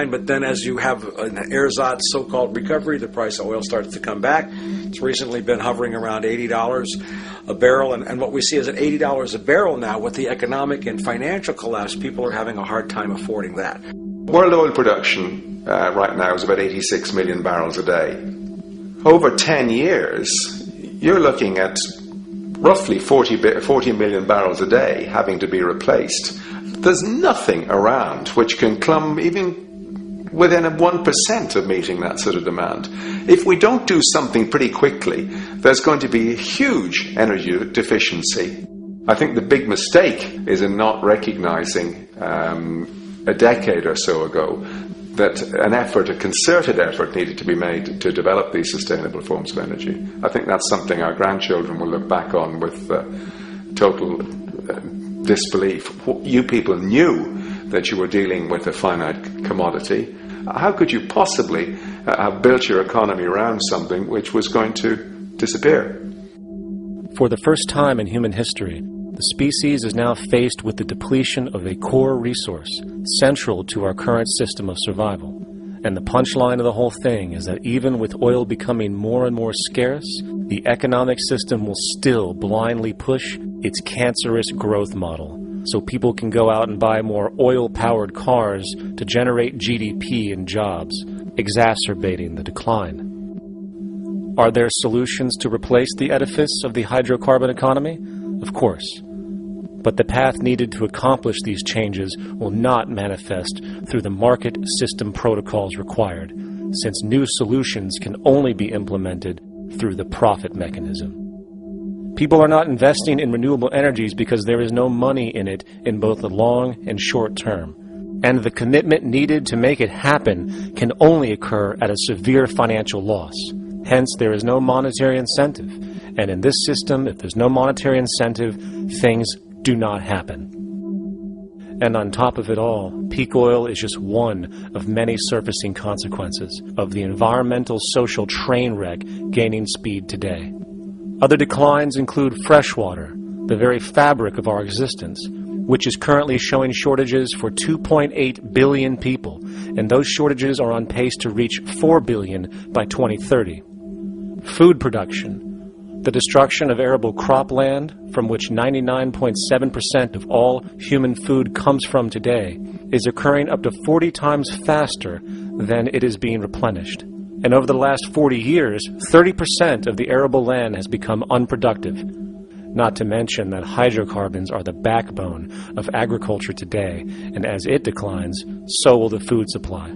But then as you have an ersatz so-called recovery, the price of oil starts to come back. It's recently been hovering around $80 a barrel. And what we see is at $80 a barrel now, with the economic and financial collapse, people are having a hard time affording that. World oil production right now is about 86 million barrels a day. Over 10 years, you're looking at roughly 40 million barrels a day having to be replaced. There's nothing around which can come even within 1% of meeting that sort of demand. If we don't do something pretty quickly, there's going to be a huge energy deficiency. I think the big mistake is in not recognizing a decade or so ago that a concerted effort needed to be made to develop these sustainable forms of energy. I think that's something our grandchildren will look back on with total disbelief. You people knew that you were dealing with a finite commodity. How could you possibly have built your economy around something which was going to disappear? For the first time in human history, the species is now faced with the depletion of a core resource central to our current system of survival. And the punchline of the whole thing is that even with oil becoming more and more scarce, the economic system will still blindly push its cancerous growth model, so people can go out and buy more oil-powered cars to generate GDP and jobs, exacerbating the decline. Are there solutions to replace the edifice of the hydrocarbon economy? Of course. But the path needed to accomplish these changes will not manifest through the market system protocols required, since new solutions can only be implemented through the profit mechanism. People are not investing in renewable energies because there is no money in it in both the long and short term. And the commitment needed to make it happen can only occur at a severe financial loss. Hence, there is no monetary incentive. And in this system, if there's no monetary incentive, things do not happen. And on top of it all, peak oil is just one of many surfacing consequences of the environmental social train wreck gaining speed today. Other declines include freshwater, the very fabric of our existence, which is currently showing shortages for 2.8 billion people, and those shortages are on pace to reach 4 billion by 2030. Food production, the destruction of arable cropland, from which 99.7% of all human food comes from today, is occurring up to 40 times faster than it is being replenished. And over the last 40 years, 30% of the arable land has become unproductive. Not to mention that hydrocarbons are the backbone of agriculture today, and as it declines, so will the food supply.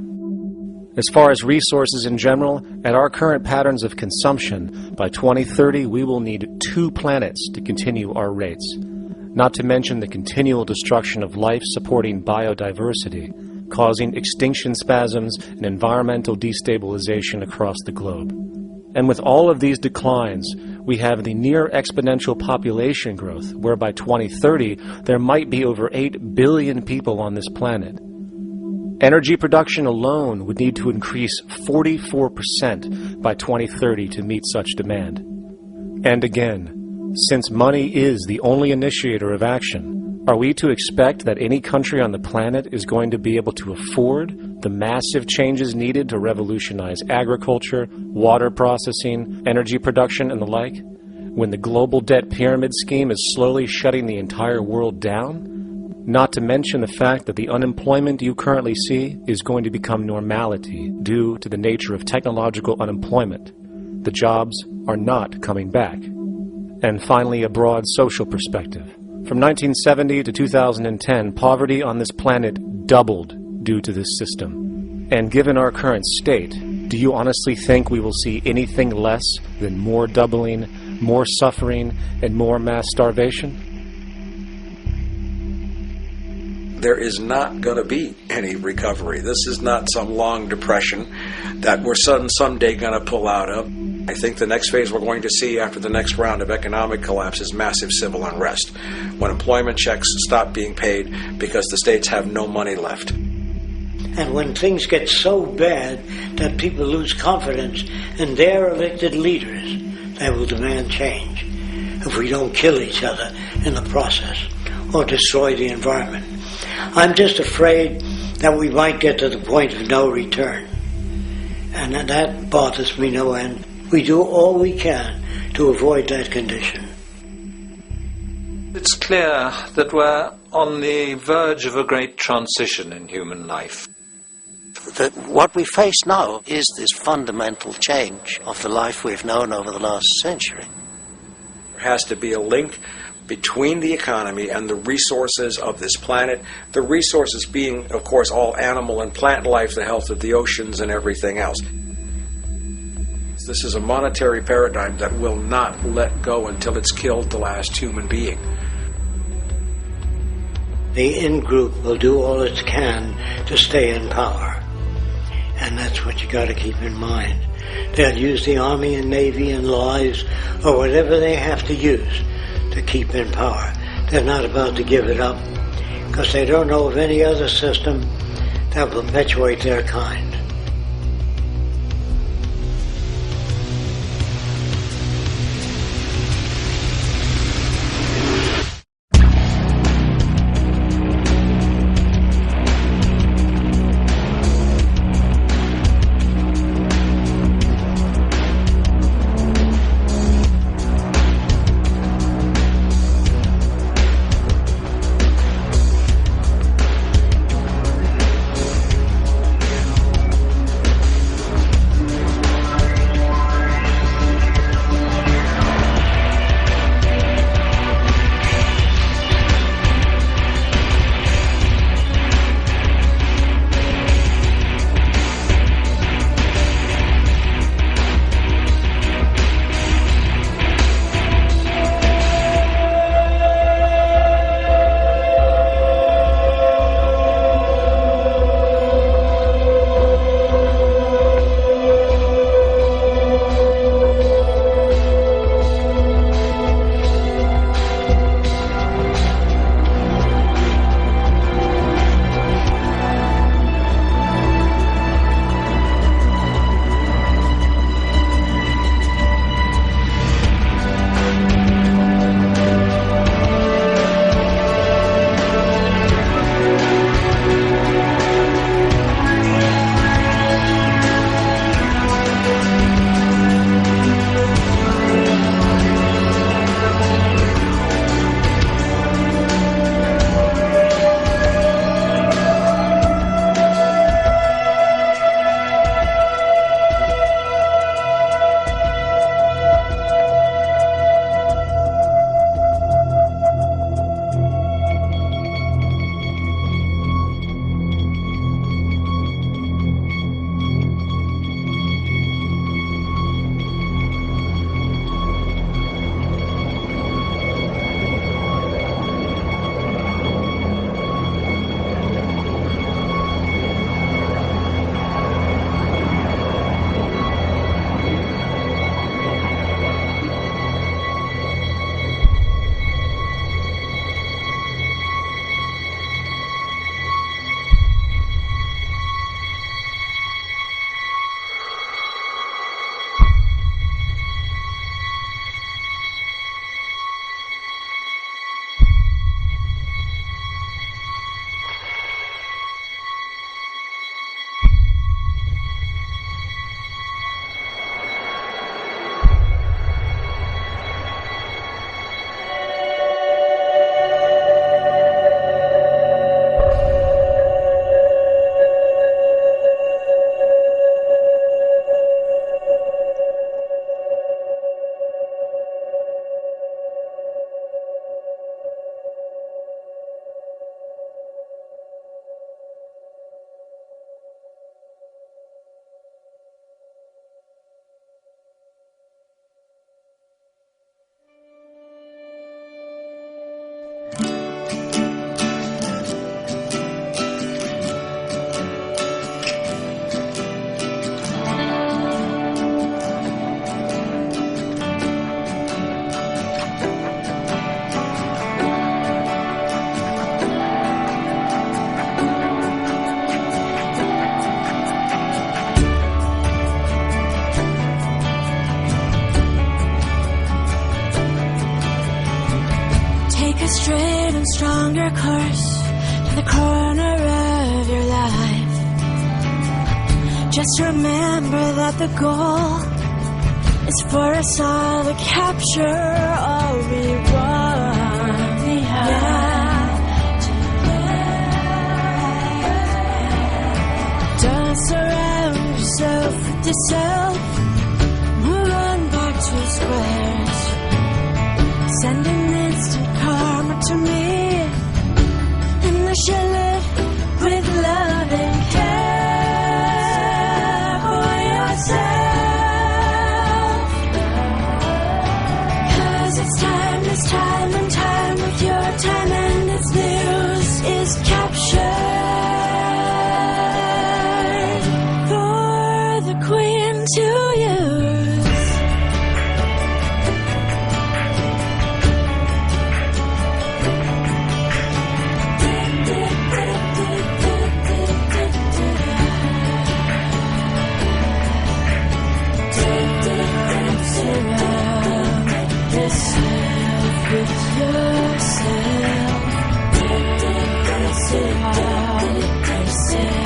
As far as resources in general, at our current patterns of consumption, by 2030 we will need 2 planets to continue our rates. Not to mention the continual destruction of life-supporting biodiversity, causing extinction spasms and environmental destabilization across the globe. And with all of these declines, we have the near exponential population growth, where by 2030 there might be over 8 billion people on this planet. Energy production alone would need to increase 44% by 2030 to meet such demand. And again, since money is the only initiator of action, are we to expect that any country on the planet is going to be able to afford the massive changes needed to revolutionize agriculture, water processing, energy production, and the like, when the global debt pyramid scheme is slowly shutting the entire world down? Not to mention the fact that the unemployment you currently see is going to become normality due to the nature of technological unemployment. The jobs are not coming back. And finally, a broad social perspective. From 1970 to 2010, poverty on this planet doubled due to this system. And given our current state, do you honestly think we will see anything less than more doubling, more suffering, and more mass starvation? There is not going to be any recovery. This is not some long depression that we're someday going to pull out of. I think the next phase we're going to see after the next round of economic collapse is massive civil unrest, when employment checks stop being paid because the states have no money left. And when things get so bad that people lose confidence in their elected leaders, they will demand change if we don't kill each other in the process or destroy the environment. I'm just afraid that we might get to the point of no return. And that bothers me no end. We do all we can to avoid that condition. It's clear that we're on the verge of a great transition in human life. That what we face now is this fundamental change of the life we've known over the last century. There has to be a link between the economy and the resources of this planet, the resources being, of course, all animal and plant life, the health of the oceans and everything else. This is a monetary paradigm that will not let go until it's killed the last human being. The in-group will do all it can to stay in power. And that's what you got to keep in mind. They'll use the Army and Navy and lies or whatever they have to use to keep in power. They're not about to give it up because they don't know of any other system that will perpetuate their kind. Just remember that the goal is for us all to capture all we want. Don't surround yourself with yourself. Move on back to squares. Send an instant karma to me, and I shall live with love and care for yourself. 'Cause it's time and time with your time, and its news is captured for the Queen to use. Surround yourself with yourself. Surround yourself.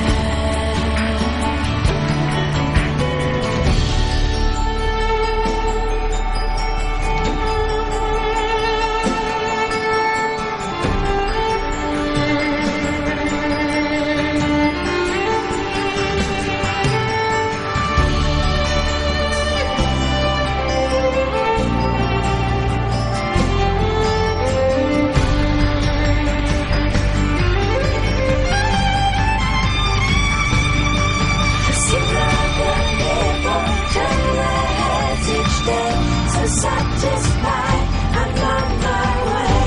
Satisfied, I'm on my way.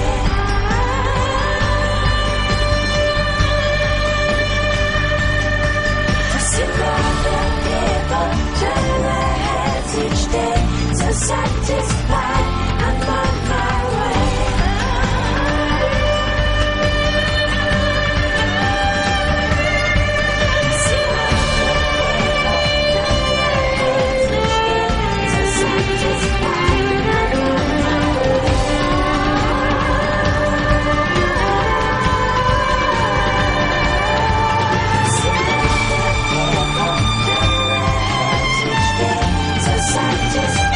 See all the people turn their heads each day. So satisfied, I'm on my way. See all the people turn their heads each day. So satisfied.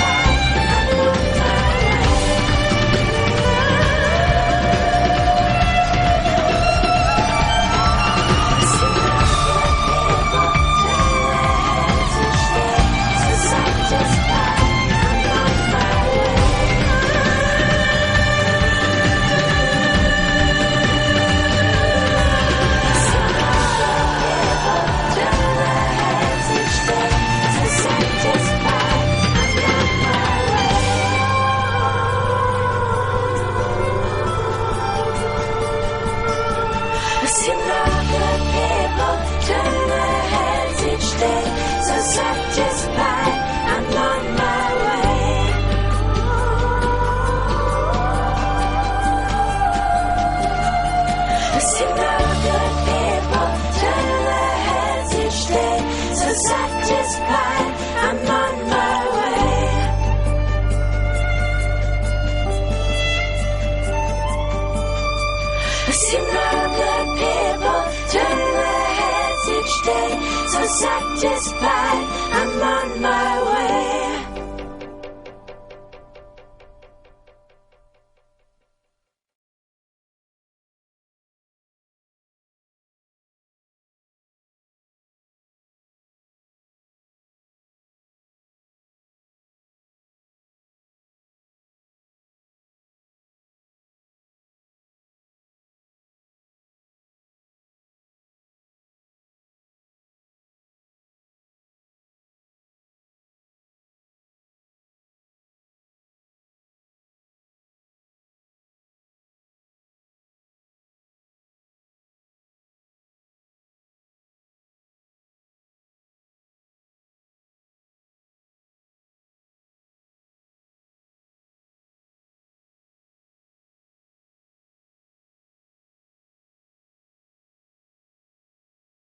Satisfied, I'm on my way. See now good people turn their heads each day. So satisfied, I'm on my way. See now good people turn their heads each day. So satisfied, I'm on my way.